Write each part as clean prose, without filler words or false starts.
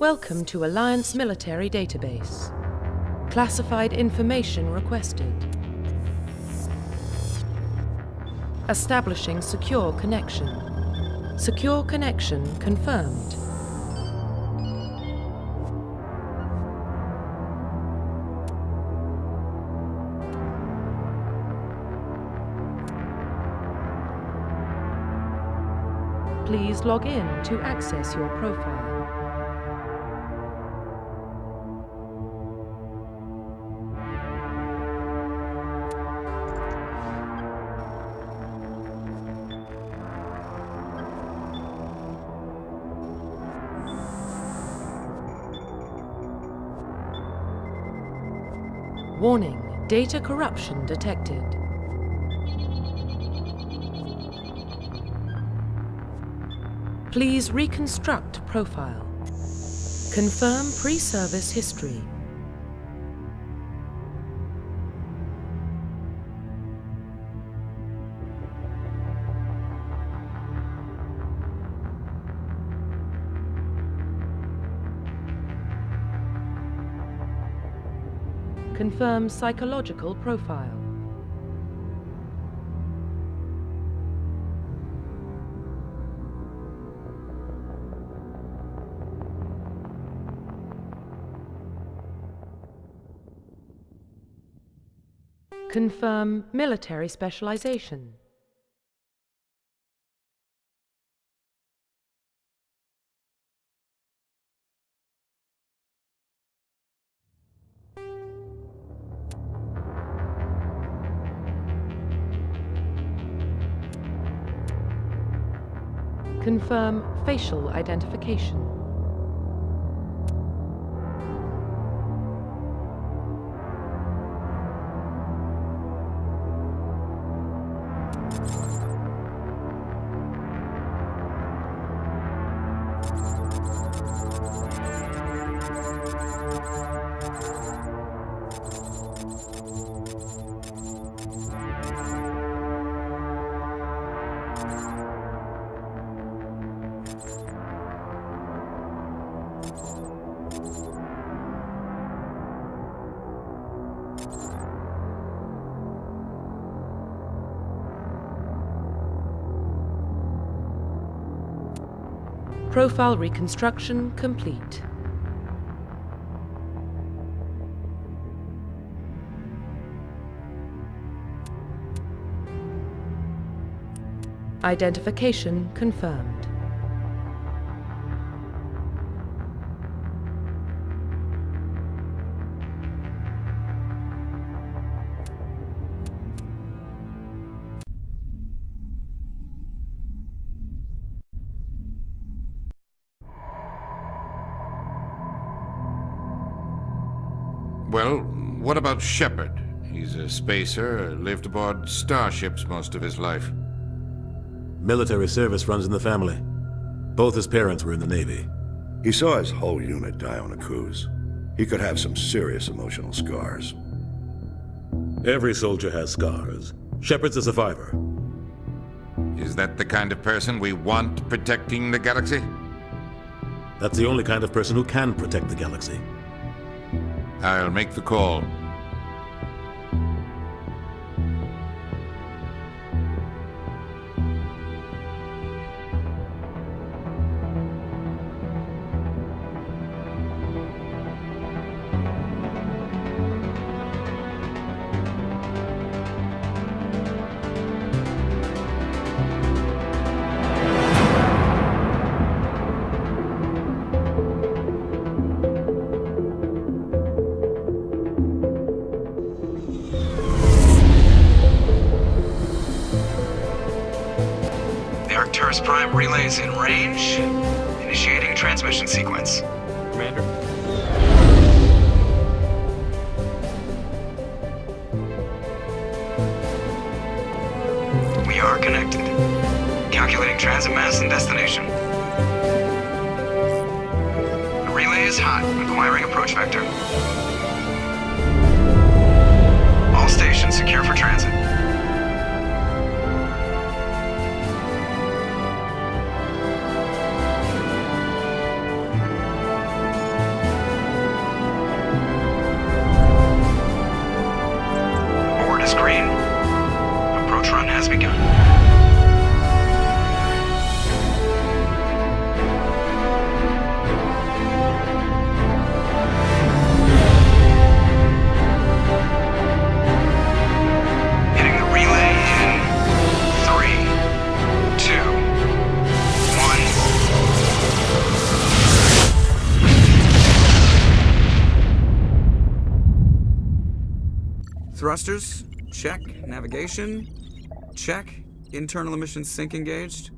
Welcome to Alliance Military Database. Classified information requested. Establishing secure connection. Secure connection confirmed. Please log in to access your profile. Warning, data corruption detected. Please reconstruct profile. Confirm pre-service history. Confirm psychological profile. Confirm military specialization. Confirm facial identification. Profile reconstruction complete. Identification confirmed. Well, what about Shepard? He's a spacer, lived aboard starships most of his life. Military service runs in the family. Both his parents were in the Navy. He saw his whole unit die on a cruise. He could have some serious emotional scars. Every soldier has scars. Shepard's a survivor. Is that the kind of person we want protecting the galaxy? That's the only kind of person who can protect the galaxy. I'll make the call. Prime relays in range. Initiating transmission sequence. Commander? We are connected. Calculating transit mass and destination. The relay is hot, acquiring approach vector. All stations secure for transit. stealth run has begun. Hitting the relay in 3, 2, 1. Thrusters, check. Navigation, check. Internal emissions sync engaged.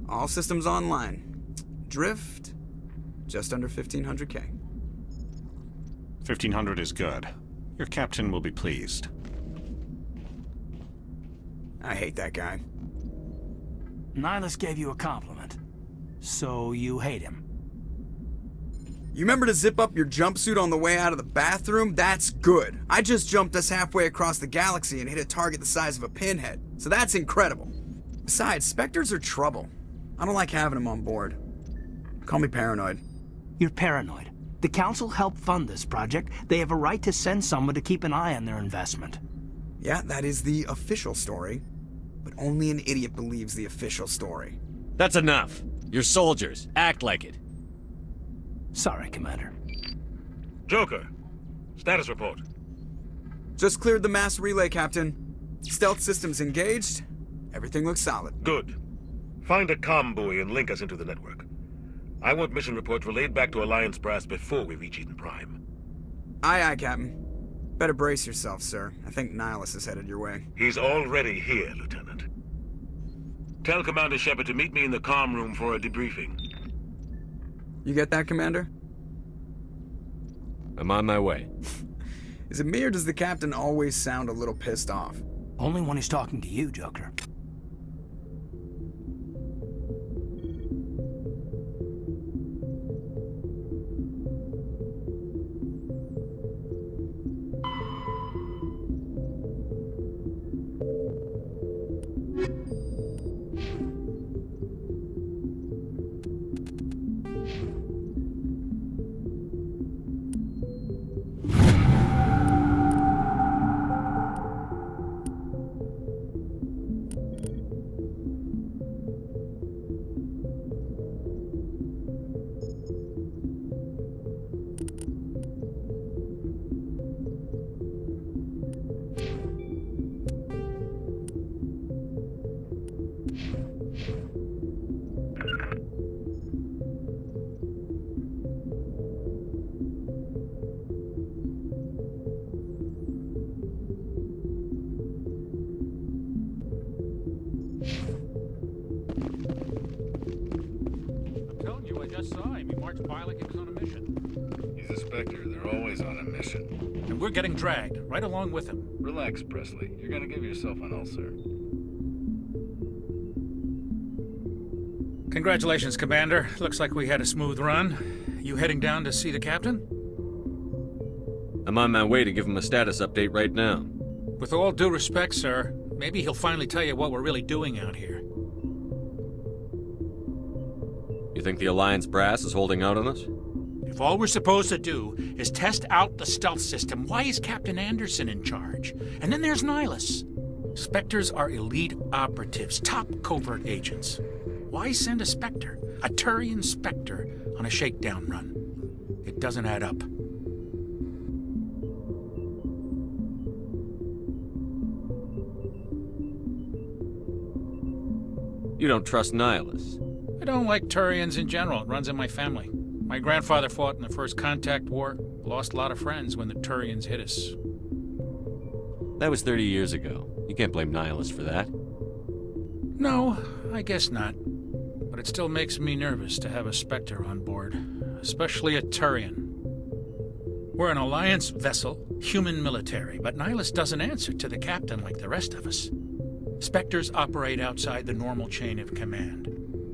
All systems online. Drift, just under 1500K. 1500 is good. Your captain will be pleased. I hate that guy. Nihilus gave you a compliment. So you hate him. You remember to zip up your jumpsuit on the way out of the bathroom? That's good. I just jumped us halfway across the galaxy and hit a target the size of a pinhead. So that's incredible. Besides, Spectres are trouble. I don't like having them on board. Call me paranoid. You're paranoid. The Council helped fund this project. They have a right to send someone to keep an eye on their investment. Yeah, that is the official story. But only an idiot believes the official story. That's enough. You're soldiers. Act like it. Sorry, Commander. Joker, status report. Just cleared the mass relay, Captain. Stealth systems engaged. Everything looks solid. Good. Find a comm buoy and link us into the network. I want mission reports relayed back to Alliance brass before we reach Eden Prime. Aye, aye, Captain. Better brace yourself, sir. I think Nihilus is headed your way. He's already here, Lieutenant. Tell Commander Shepard to meet me in the comm room for a debriefing. You get that, Commander? I'm on my way. Is it me or does the Captain always sound a little pissed off? Only when he's talking to you, Joker. He's a Spectre. They're always on a mission. And we're getting dragged, right along with him. Relax, Presley. You're gonna give yourself an ulcer. Congratulations, Commander. Looks like we had a smooth run. You heading down to see the captain? I'm on my way to give him a status update right now. With all due respect, sir, maybe he'll finally tell you what we're really doing out here. You think the Alliance brass is holding out on us? If all we're supposed to do is test out the stealth system, why is Captain Anderson in charge? And then there's Nihilus. Spectres are elite operatives, top covert agents. Why send a Spectre, a Turian Spectre, on a shakedown run? It doesn't add up. You don't trust Nihilus? I don't like Turians in general. It runs in my family. My grandfather fought in the First Contact War, lost a lot of friends when the Turians hit us. That was 30 years ago. You can't blame Nihilus for that. No, I guess not. But it still makes me nervous to have a Spectre on board, especially a Turian. We're an Alliance vessel, human military, but Nihilus doesn't answer to the captain like the rest of us. Spectres operate outside the normal chain of command.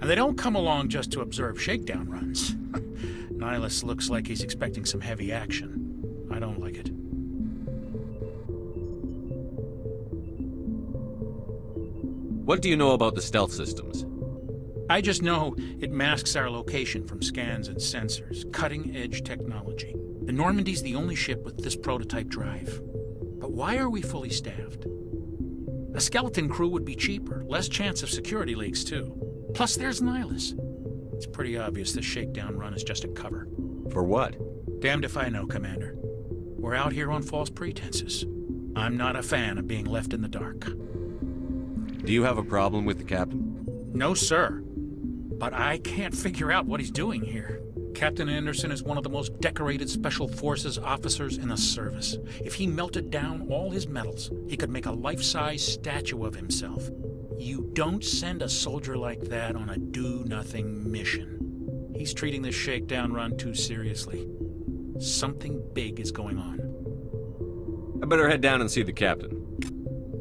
And they don't come along just to observe shakedown runs. Nihilus looks like he's expecting some heavy action. I don't like it. What do you know about the stealth systems? I just know it masks our location from scans and sensors. Cutting-edge technology. The Normandy's the only ship with this prototype drive. But why are we fully staffed? A skeleton crew would be cheaper, less chance of security leaks too. Plus there's Nihilus. It's pretty obvious this shakedown run is just a cover. For what? Damned if I know, Commander. We're out here on false pretenses. I'm not a fan of being left in the dark. Do you have a problem with the captain? No, sir. But I can't figure out what he's doing here. Captain Anderson is one of the most decorated Special Forces officers in the service. If he melted down all his medals, he could make a life-size statue of himself. You don't send a soldier like that on a do-nothing mission. He's treating this shakedown run too seriously. Something big is going on. I better head down and see the captain.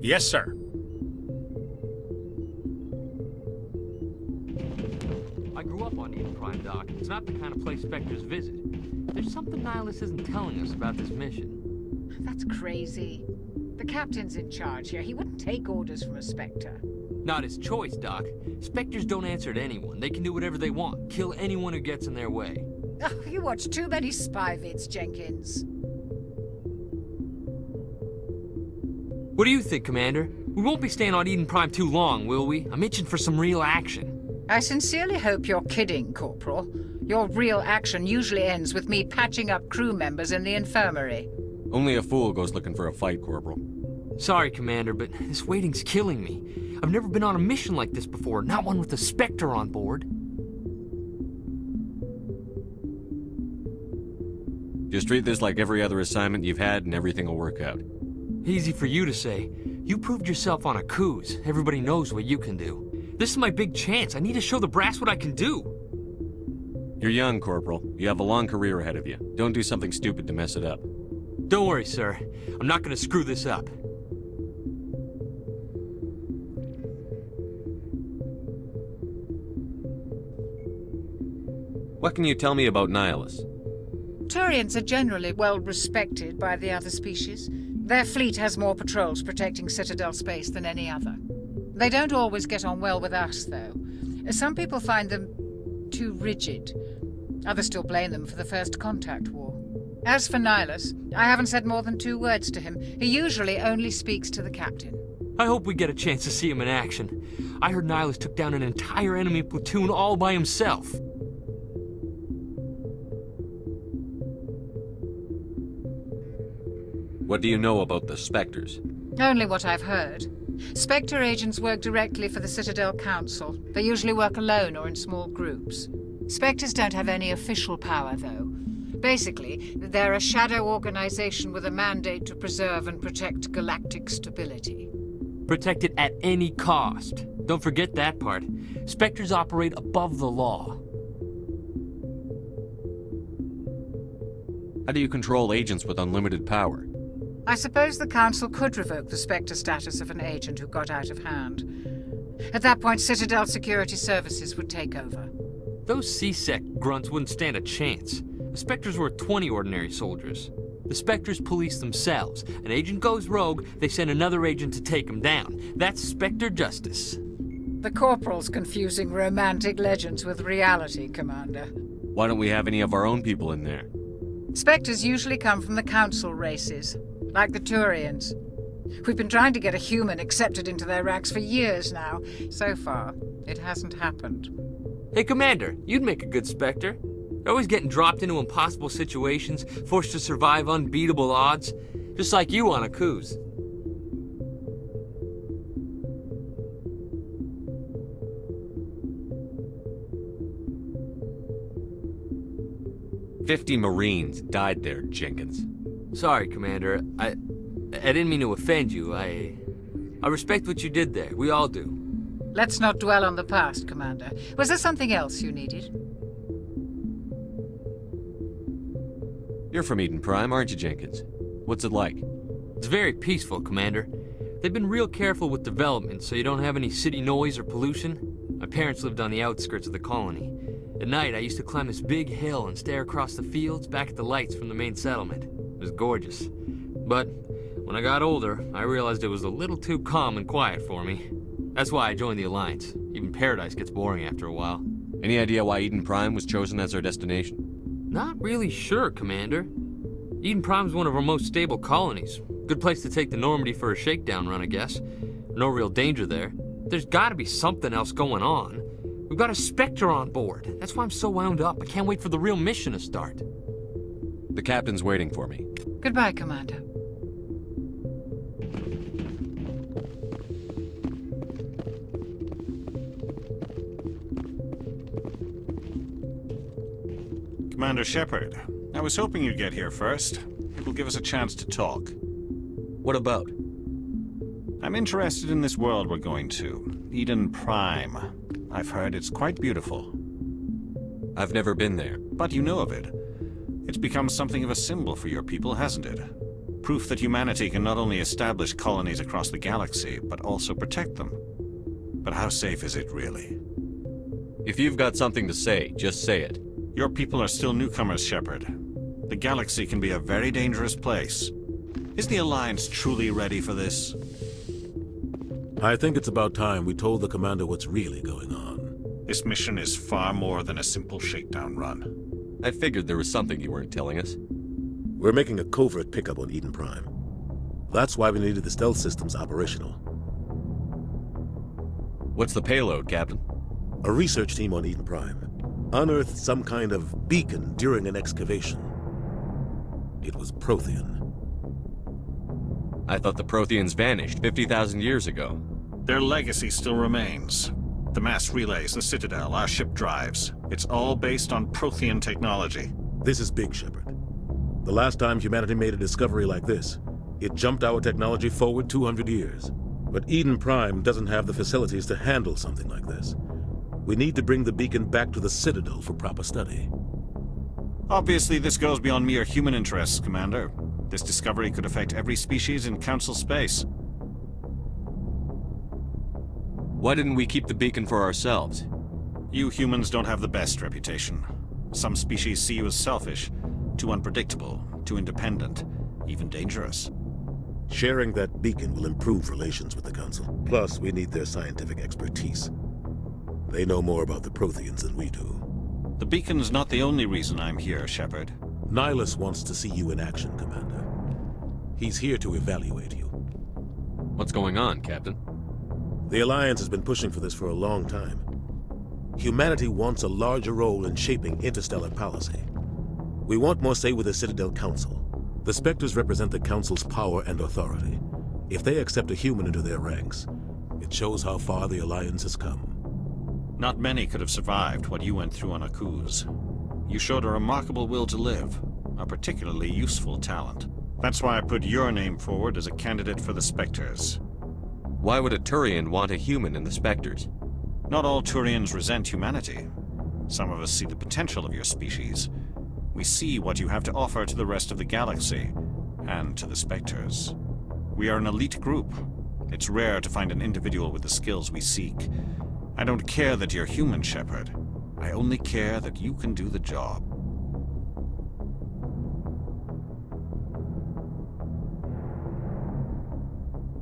Yes, sir. I grew up on Eden Prime, Doc. It's not the kind of place Spectres visit. There's something Nihilus isn't telling us about this mission. That's crazy. The captain's in charge here. He wouldn't take orders from a Spectre. Not his choice, Doc. Spectres don't answer to anyone. They can do whatever they want. Kill anyone who gets in their way. Oh, you watch too many spy vids, Jenkins. What do you think, Commander? We won't be staying on Eden Prime too long, will we? I'm itching for some real action. I sincerely hope you're kidding, Corporal. Your real action usually ends with me patching up crew members in the infirmary. Only a fool goes looking for a fight, Corporal. Sorry, Commander, but this waiting's killing me. I've never been on a mission like this before, not one with a Spectre on board. Just treat this like every other assignment you've had and everything will work out. Easy for you to say. You proved yourself on a cruise. Everybody knows what you can do. This is my big chance. I need to show the brass what I can do. You're young, Corporal. You have a long career ahead of you. Don't do something stupid to mess it up. Don't worry, sir. I'm not going to screw this up. What can you tell me about Nihilus? Turians are generally well respected by the other species. Their fleet has more patrols protecting Citadel space than any other. They don't always get on well with us, though. Some people find them too rigid. Others still blame them for the First Contact War. As for Nihilus, I haven't said more than 2 words to him. He usually only speaks to the captain. I hope we get a chance to see him in action. I heard Nihilus took down an entire enemy platoon all by himself. What do you know about the Spectres? Only what I've heard. Spectre agents work directly for the Citadel Council. They usually work alone or in small groups. Spectres don't have any official power, though. Basically, they're a shadow organization with a mandate to preserve and protect galactic stability. Protect it at any cost. Don't forget that part. Spectres operate above the law. How do you control agents with unlimited power? I suppose the Council could revoke the Spectre status of an agent who got out of hand. At that point, Citadel Security Services would take over. Those C-Sec grunts wouldn't stand a chance. The Spectres were 20 ordinary soldiers. The Spectres police themselves. An agent goes rogue, they send another agent to take him down. That's Spectre justice. The Corporal's confusing romantic legends with reality, Commander. Why don't we have any of our own people in there? Spectres usually come from the Council races, like the Turians. We've been trying to get a human accepted into their ranks for years now. So far, it hasn't happened. Hey, Commander, you'd make a good Spectre. You're always getting dropped into impossible situations, forced to survive unbeatable odds, just like you on a cruise. "50 Marines died there, Jenkins." Sorry, Commander. I didn't mean to offend you. I respect what you did there. We all do. Let's not dwell on the past, Commander. Was there something else you needed? You're from Eden Prime, aren't you, Jenkins? What's it like? It's very peaceful, Commander. They've been real careful with development, so you don't have any city noise or pollution. My parents lived on the outskirts of the colony. At night, I used to climb this big hill and stare across the fields back at the lights from the main settlement. It was gorgeous. But when I got older, I realized it was a little too calm and quiet for me. That's why I joined the Alliance. Even Paradise gets boring after a while. Any idea why Eden Prime was chosen as our destination? Not really sure, Commander. Eden Prime's one of our most stable colonies. Good place to take the Normandy for a shakedown run, I guess. No real danger there. There's gotta be something else going on. We've got a Spectre on board. That's why I'm so wound up. I can't wait for the real mission to start. The captain's waiting for me. Goodbye, Commander. Commander Shepard, I was hoping you'd get here first. It will give us a chance to talk. What about? I'm interested in this world we're going to, Eden Prime. I've heard it's quite beautiful. I've never been there. But you know of it. It's become something of a symbol for your people, hasn't it? Proof that humanity can not only establish colonies across the galaxy, but also protect them. But how safe is it, really? If you've got something to say, just say it. Your people are still newcomers, Shepard. The galaxy can be a very dangerous place. Is the Alliance truly ready for this? I think it's about time we told the Commander what's really going on. This mission is far more than a simple shakedown run. I figured there was something you weren't telling us. We're making a covert pickup on Eden Prime. That's why we needed the stealth systems operational. What's the payload, Captain? A research team on Eden Prime unearthed some kind of beacon during an excavation. It was Prothean. I thought the Protheans vanished 50,000 years ago. Their legacy still remains. The mass relays, the Citadel, our ship drives. It's all based on Prothean technology. This is big, Shepard. The last time humanity made a discovery like this, it jumped our technology forward 200 years. But Eden Prime doesn't have the facilities to handle something like this. We need to bring the beacon back to the Citadel for proper study. Obviously, this goes beyond mere human interests, Commander. This discovery could affect every species in Council space. Why didn't we keep the beacon for ourselves? You humans don't have the best reputation. Some species see you as selfish, too unpredictable, too independent, even dangerous. Sharing that beacon will improve relations with the Council. Plus, we need their scientific expertise. They know more about the Protheans than we do. The beacon's not the only reason I'm here, Shepard. Nihilus wants to see you in action, Commander. He's here to evaluate you. What's going on, Captain? The Alliance has been pushing for this for a long time. Humanity wants a larger role in shaping interstellar policy. We want more say with the Citadel Council. The Spectres represent the Council's power and authority. If they accept a human into their ranks, it shows how far the Alliance has come. Not many could have survived what you went through on Akuz. You showed a remarkable will to live, a particularly useful talent. That's why I put your name forward as a candidate for the Spectres. Why would a Turian want a human in the Spectres? Not all Turians resent humanity. Some of us see the potential of your species. We see what you have to offer to the rest of the galaxy, and to the Spectres. We are an elite group. It's rare to find an individual with the skills we seek. I don't care that you're human, Shepard. I only care that you can do the job.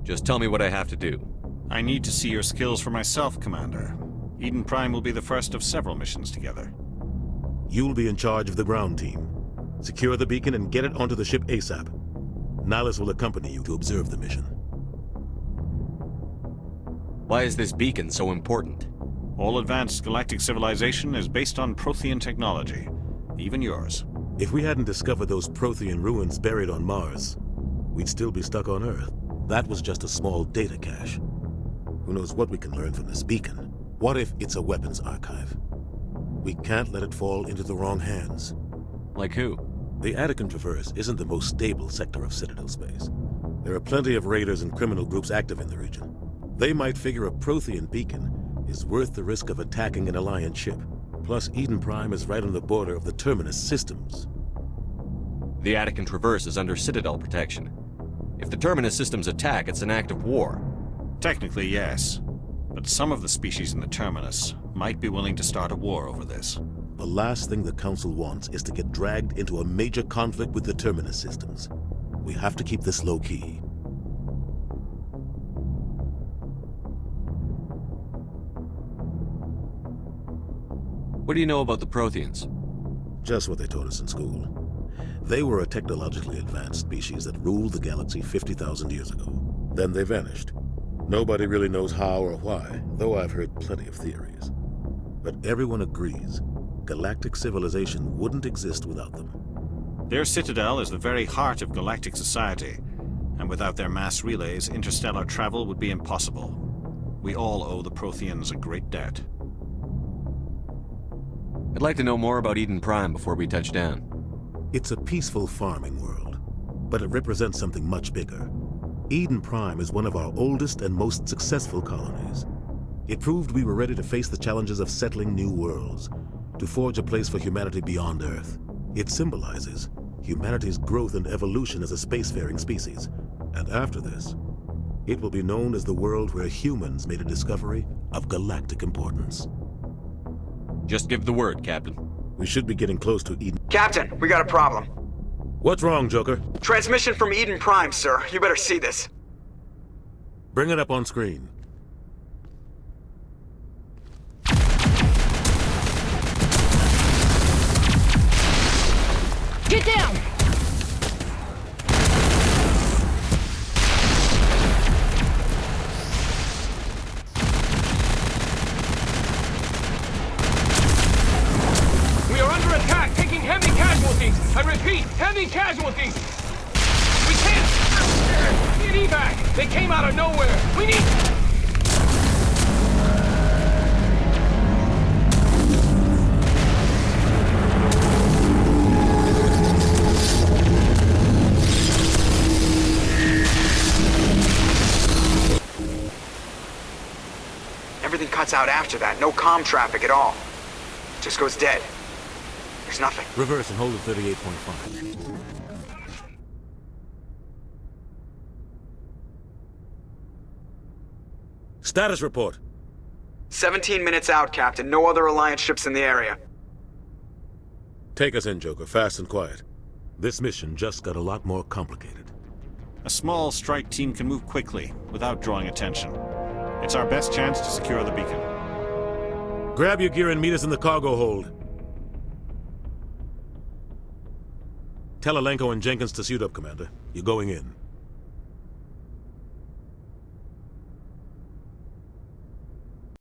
Just tell me what I have to do. I need to see your skills for myself, Commander. Eden Prime will be the first of several missions together. You'll be in charge of the ground team. Secure the beacon and get it onto the ship ASAP. Nihilus will accompany you to observe the mission. Why is this beacon so important? All advanced galactic civilization is based on Prothean technology, even yours. If we hadn't discovered those Prothean ruins buried on Mars, we'd still be stuck on Earth. That was just a small data cache. Who knows what we can learn from this beacon? What if it's a weapons archive? We can't let it fall into the wrong hands. Like who? The Attican Traverse isn't the most stable sector of Citadel space. There are plenty of raiders and criminal groups active in the region. They might figure a Prothean beacon is worth the risk of attacking an Alliance ship. Plus, Eden Prime is right on the border of the Terminus systems. The Attican Traverse is under Citadel protection. If the Terminus systems attack, it's an act of war. Technically, yes. But some of the species in the Terminus might be willing to start a war over this. The last thing the Council wants is to get dragged into a major conflict with the Terminus systems. We have to keep this low-key. What do you know about the Protheans? Just what they taught us in school. They were a technologically advanced species that ruled the galaxy 50,000 years ago. Then they vanished. Nobody really knows how or why, though I've heard plenty of theories. But everyone agrees galactic civilization wouldn't exist without them. Their citadel is the very heart of galactic society, and without their mass relays, interstellar travel would be impossible. We all owe the Protheans a great debt. I'd like to know more about Eden Prime before we touch down. It's a peaceful farming world, but it represents something much bigger. Eden Prime is one of our oldest and most successful colonies. It proved we were ready to face the challenges of settling new worlds, to forge a place for humanity beyond Earth. It symbolizes humanity's growth and evolution as a spacefaring species. And after this, it will be known as the world where humans made a discovery of galactic importance. Just give the word, Captain. We should be getting close to Eden. Captain, we got a problem. What's wrong, Joker? Transmission from Eden Prime, sir. You better see this. Bring it up on screen. Get down! We are under attack, taking heavy casualties. I repeat, heavy casualties. We can't get evac. They came out of nowhere. We need... Everything cuts out after that. No comm traffic at all. Just goes dead. There's nothing. Reverse and hold at 38.5. Status report. 17 minutes out, Captain. No other Alliance ships in the area. Take us in, Joker, fast and quiet. This mission just got a lot more complicated. A small strike team can move quickly, without drawing attention. It's our best chance to secure the beacon. Grab your gear and meet us in the cargo hold. Tell Alenko and Jenkins to suit up, Commander. You're going in.